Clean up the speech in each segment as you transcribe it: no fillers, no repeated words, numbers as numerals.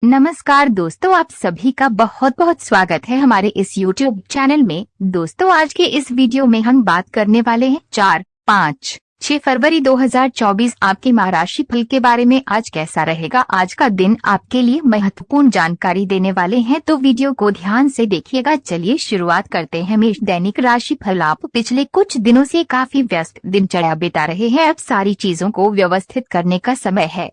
नमस्कार दोस्तों, आप सभी का बहुत बहुत स्वागत है हमारे इस YouTube चैनल में। दोस्तों, आज के इस वीडियो में हम बात करने वाले हैं 4, 5, 6 फरवरी 2024 आपके माह राशि फल के बारे में। आज कैसा रहेगा आज का दिन, आपके लिए महत्वपूर्ण जानकारी देने वाले हैं, तो वीडियो को ध्यान से देखिएगा। चलिए शुरुआत करते हैं मेष दैनिक राशि फल। आप पिछले कुछ दिनों से काफी व्यस्त दिनचर्या बिता रहे हैं। अब सारी चीजों को व्यवस्थित करने का समय है।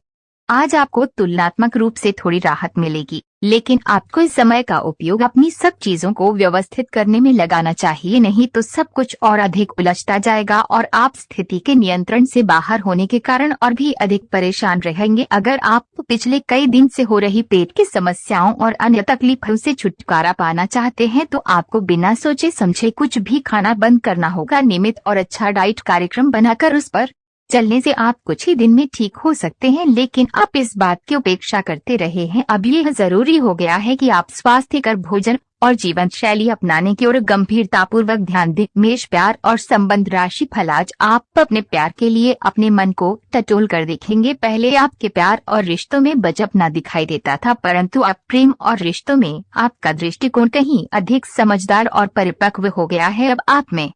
आज आपको तुलनात्मक रूप से थोड़ी राहत मिलेगी, लेकिन आपको इस समय का उपयोग अपनी सब चीजों को व्यवस्थित करने में लगाना चाहिए, नहीं तो सब कुछ और अधिक उलझता जाएगा और आप स्थिति के नियंत्रण से बाहर होने के कारण और भी अधिक परेशान रहेंगे। अगर आप पिछले कई दिन से हो रही पेट की समस्याओं और अन्य तकलीफों से छुटकारा पाना चाहते हैं, तो आपको बिना सोचे समझे कुछ भी खाना बंद करना होगा। नियमित और अच्छा डाइट कार्यक्रम बनाकर उस पर चलने से आप कुछ ही दिन में ठीक हो सकते हैं, लेकिन आप इस बात की उपेक्षा करते रहे हैं। अब यह जरूरी हो गया है कि आप स्वास्थ्यकर भोजन और जीवन शैली अपनाने की ओर गंभीरतापूर्वक ध्यान दें। मेष प्यार और संबंध राशि फल। आज आप अपने प्यार के लिए अपने मन को टटोल कर देखेंगे। पहले आपके प्यार और रिश्तों में बचपना दिखाई देता था, परंतु अब प्रेम और रिश्तों में आपका दृष्टिकोण कहीं अधिक समझदार और परिपक्व हो गया है। अब आप में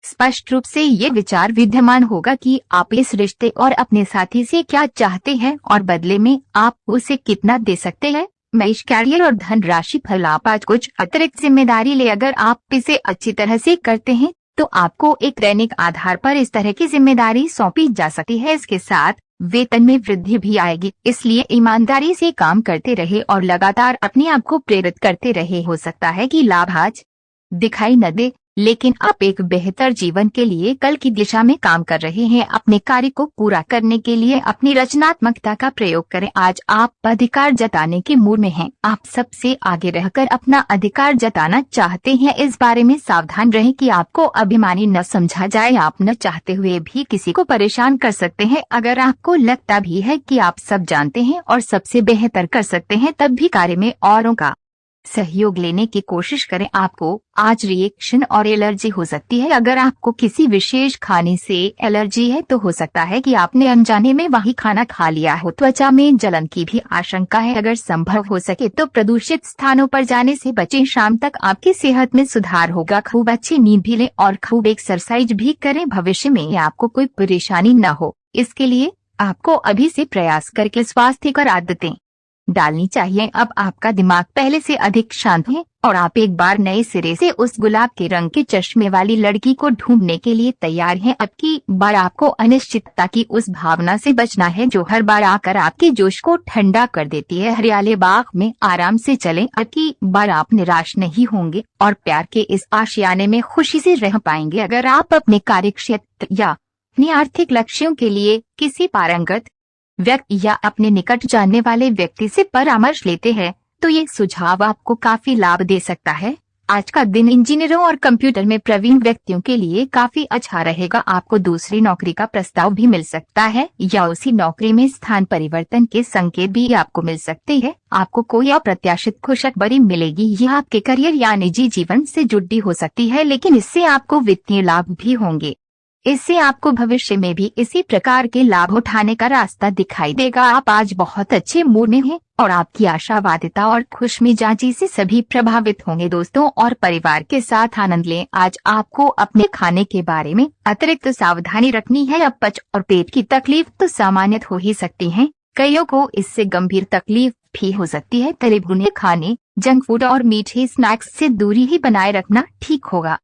स्पष्ट रूप से ये विचार विद्यमान होगा कि आप इस रिश्ते और अपने साथी से क्या चाहते हैं और बदले में आप उसे कितना दे सकते हैं। मेष कैरियर और धन राशि फल। आप आज कुछ अतिरिक्त जिम्मेदारी ले, अगर आप इसे अच्छी तरह से करते हैं तो आपको एक दैनिक आधार पर इस तरह की जिम्मेदारी सौंपी जा सकती है। इसके साथ वेतन में वृद्धि भी आएगी, इसलिए ईमानदारी से काम करते रहे और लगातार अपने आप को प्रेरित करते रहे। हो सकता है कि लाभ आज दिखाई न दे, लेकिन आप एक बेहतर जीवन के लिए कल की दिशा में काम कर रहे हैं। अपने कार्य को पूरा करने के लिए अपनी रचनात्मकता का प्रयोग करें। आज आप अधिकार जताने के मूड में हैं। आप सबसे आगे रहकर अपना अधिकार जताना चाहते हैं। इस बारे में सावधान रहें कि आपको अभिमानी न समझा जाए। आप न चाहते हुए भी किसी को परेशान कर सकते हैं। अगर आपको लगता भी है कि आप सब जानते हैं और सबसे बेहतर कर सकते हैं, तब भी कार्य में औरों का सहयोग लेने की कोशिश करें। आपको आज रिएक्शन और एलर्जी हो सकती है। अगर आपको किसी विशेष खाने से एलर्जी है, तो हो सकता है कि आपने अनजाने में वही खाना खा लिया हो। त्वचा में जलन की भी आशंका है। अगर संभव हो सके तो प्रदूषित स्थानों पर जाने से बचें। शाम तक आपकी सेहत में सुधार होगा। खूब अच्छी नींद भी लें और खूब एक्सरसाइज भी करें। भविष्य में आपको कोई परेशानी न हो, इसके लिए आपको अभी से प्रयास करके स्वास्थ्यकर आदतें डालनी चाहिए। अब आपका दिमाग पहले से अधिक शांत है और आप एक बार नए सिरे से उस गुलाब के रंग के चश्मे वाली लड़की को ढूंढने के लिए तैयार हैं। अब की बार आपको अनिश्चितता की उस भावना से बचना है जो हर बार आकर आपके जोश को ठंडा कर देती है। हरियाले बाग में आराम से चलें। अब की बार आप निराश नहीं होंगे और प्यार के इस आशियाने में खुशी से रह पाएंगे। अगर आप अपने कार्यक्षेत्र या अपने आर्थिक लक्ष्यों के लिए किसी पारंगत व्यक्ति या अपने निकट जानने वाले व्यक्ति से परामर्श लेते हैं, तो ये सुझाव आपको काफी लाभ दे सकता है। आज का दिन इंजीनियरों और कंप्यूटर में प्रवीण व्यक्तियों के लिए काफी अच्छा रहेगा। आपको दूसरी नौकरी का प्रस्ताव भी मिल सकता है या उसी नौकरी में स्थान परिवर्तन के संकेत भी आपको मिल सकते हैं। आपको कोई अप्रत्याशित खुशखबरी मिलेगी। यह आपके करियर या निजी जीवन से जुड़ी हो सकती है, लेकिन इससे आपको वित्तीय लाभ भी होंगे। इससे आपको भविष्य में भी इसी प्रकार के लाभ उठाने का रास्ता दिखाई देगा। आप आज बहुत अच्छे मूड में हैं और आपकी आशावादिता और खुशमिजाजी से सभी प्रभावित होंगे। दोस्तों और परिवार के साथ आनंद लें। आज आपको अपने खाने के बारे में अतिरिक्त सावधानी रखनी है। अपच और पेट की तकलीफ तो सामान्य हो ही सकती है, कईयों को इससे गंभीर तकलीफ भी हो सकती है। तले भुने खाने, जंक फूड और मीठे स्नैक्स से दूरी ही बनाए रखना ठीक होगा।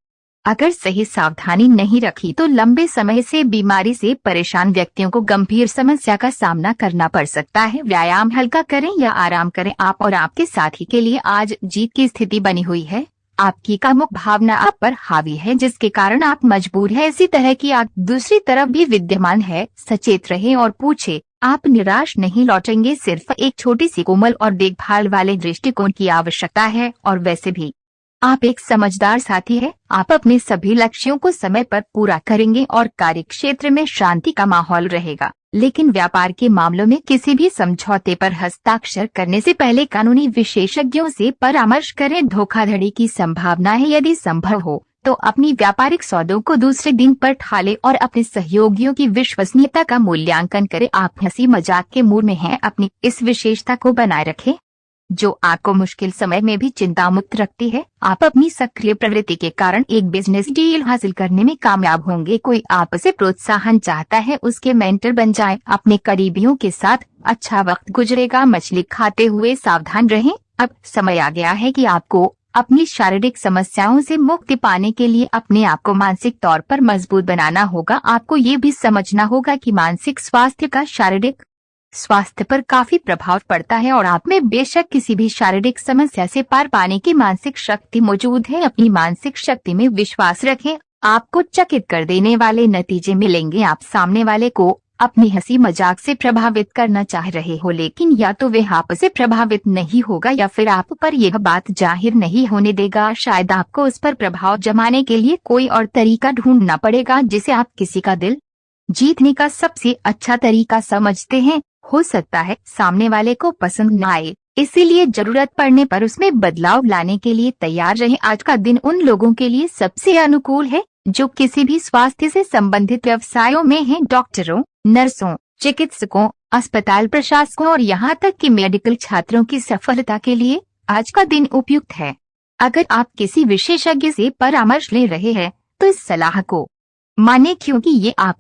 अगर सही सावधानी नहीं रखी तो लंबे समय से बीमारी से परेशान व्यक्तियों को गंभीर समस्या का सामना करना पड़ सकता है। व्यायाम हल्का करें या आराम करें। आप और आपके साथी के लिए आज जीत की स्थिति बनी हुई है। आपकी कामुक भावना आप पर हावी है, जिसके कारण आप मजबूर हैं। इसी तरह की आग दूसरी तरफ भी विद्यमान है। सचेत रहें और पूछे, आप निराश नहीं लौटेंगे। सिर्फ एक छोटी सी कोमल और देखभाल वाले दृष्टिकोण की आवश्यकता है और वैसे भी आप एक समझदार साथी हैं। आप अपने सभी लक्ष्यों को समय पर पूरा करेंगे और कार्यक्षेत्र में शांति का माहौल रहेगा। लेकिन व्यापार के मामलों में किसी भी समझौते पर हस्ताक्षर करने से पहले कानूनी विशेषज्ञों से परामर्श करें। धोखाधड़ी की संभावना है। यदि संभव हो तो अपनी व्यापारिक सौदों को दूसरे दिन पर ठाले और अपने सहयोगियों की विश्वसनीयता का मूल्यांकन करें। आप हंसी मजाक के मूड में हैं, अपनी इस विशेषता को बनाए रखें। जो आपको मुश्किल समय में भी चिंता मुक्त रखती है। आप अपनी सक्रिय प्रवृत्ति के कारण एक बिजनेस डील हासिल करने में कामयाब होंगे। कोई आपसे प्रोत्साहन चाहता है, उसके मेंटर बन जाएं। अपने करीबियों के साथ अच्छा वक्त गुजरेगा। मछली खाते हुए सावधान रहें। अब समय आ गया है कि आपको अपनी शारीरिक समस्याओं से मुक्ति पाने के लिए अपने आप को मानसिक तौर पर मजबूत बनाना होगा। आपको ये भी समझना होगा कि मानसिक स्वास्थ्य का शारीरिक स्वास्थ्य पर काफी प्रभाव पड़ता है और आप में बेशक किसी भी शारीरिक समस्या से पार पाने की मानसिक शक्ति मौजूद है। अपनी मानसिक शक्ति में विश्वास रखें। आपको चकित कर देने वाले नतीजे मिलेंगे। आप सामने वाले को अपनी हंसी मजाक से प्रभावित करना चाह रहे हो, लेकिन या तो वह आपसे प्रभावित नहीं होगा या फिर आप पर यह बात जाहिर नहीं होने देगा। शायद आपको उस पर प्रभाव जमाने के लिए कोई और तरीका ढूंढना पड़ेगा जिसे आप किसी का दिल जीतने का सबसे अच्छा तरीका समझते हैं। हो सकता है सामने वाले को पसंद न आए, इसीलिए जरूरत पड़ने पर उसमें बदलाव लाने के लिए तैयार रहें। आज का दिन उन लोगों के लिए सबसे अनुकूल है जो किसी भी स्वास्थ्य से संबंधित व्यवसायों में हैं। डॉक्टरों, नर्सों, चिकित्सकों, अस्पताल प्रशासकों और यहाँ तक कि मेडिकल छात्रों की सफलता के लिए आज का दिन उपयुक्त है। अगर आप किसी विशेषज्ञ से परामर्श ले रहे हैं तो इस सलाह को माने, क्योंकि ये आप